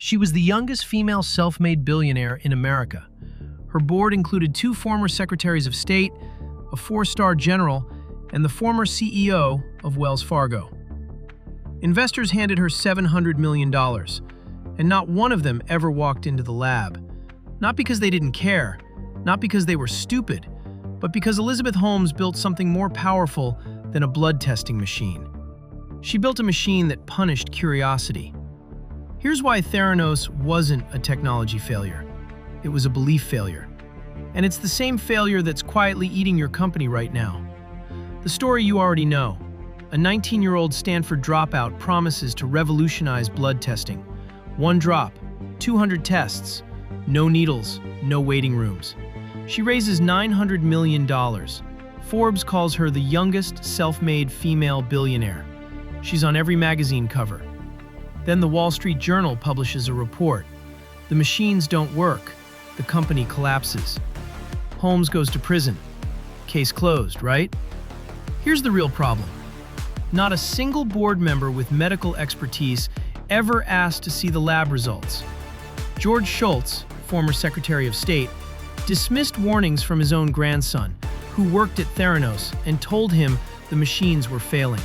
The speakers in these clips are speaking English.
She was the youngest female self-made billionaire in America. Her board included two former Secretaries of State, a four-star general, and the former CEO of Wells Fargo. Investors handed her $700 million, and not one of them ever walked into the lab. Not because they didn't care, not because they were stupid, but because Elizabeth Holmes built something more powerful than a blood testing machine. She built a machine that punished curiosity. Here's why Theranos wasn't a technology failure. It was a belief failure. And it's the same failure that's quietly eating your company right now. The story you already know. A 19-year-old Stanford dropout promises to revolutionize blood testing. One drop, 200 tests, no needles, no waiting rooms. She raises $900 million. Forbes calls her the youngest self-made female billionaire. She's on every magazine cover. Then the Wall Street Journal publishes a report. The machines don't work. The company collapses. Holmes goes to prison. Case closed, right? Here's the real problem. Not a single board member with medical expertise ever asked to see the lab results. George Shultz, former Secretary of State, dismissed warnings from his own grandson, who worked at Theranos, and told him the machines were failing.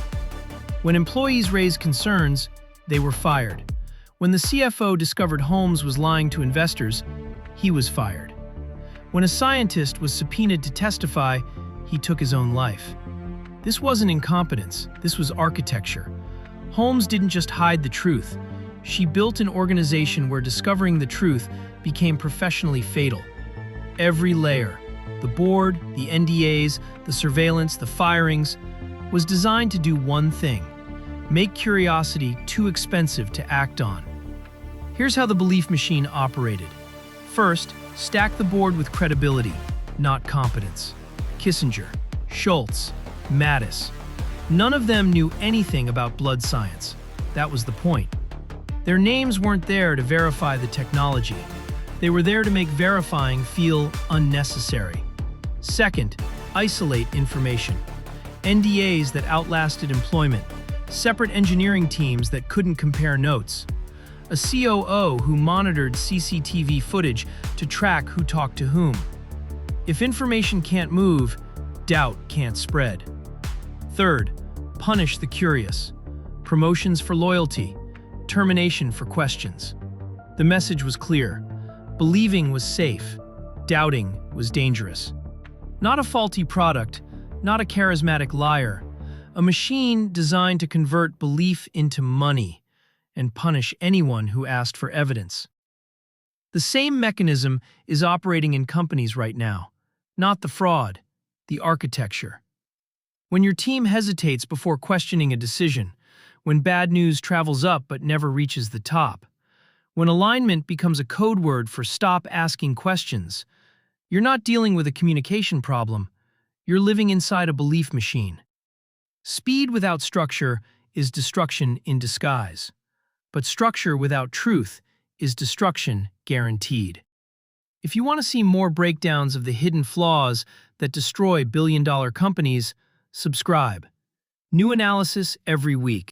When employees raised concerns, they were fired. When the CFO discovered Holmes was lying to investors, he was fired. When a scientist was subpoenaed to testify, he took his own life. This wasn't incompetence, this was architecture. Holmes didn't just hide the truth. She built an organization where discovering the truth became professionally fatal. Every layer, the board, the NDAs, the surveillance, the firings, was designed to do one thing: make curiosity too expensive to act on. Here's how the belief machine operated. First, stack the board with credibility, not competence. Kissinger, Shultz, Mattis. None of them knew anything about blood science. That was the point. Their names weren't there to verify the technology. They were there to make verifying feel unnecessary. Second, isolate information. NDAs that outlasted employment. Separate engineering teams that couldn't compare notes. A COO who monitored CCTV footage to track who talked to whom. If information can't move, doubt can't spread. Third, punish the curious. Promotions for loyalty, termination for questions. The message was clear. Believing was safe. Doubting was dangerous. Not a faulty product, not a charismatic liar. A machine designed to convert belief into money and punish anyone who asked for evidence. The same mechanism is operating in companies right now. Not the fraud, the architecture. When your team hesitates before questioning a decision, when bad news travels up but never reaches the top, when alignment becomes a code word for stop asking questions, you're not dealing with a communication problem, you're living inside a belief machine. Speed without structure is destruction in disguise, but structure without truth is destruction guaranteed. If you want to see more breakdowns of the hidden flaws that destroy billion-dollar companies, subscribe. New analysis every week.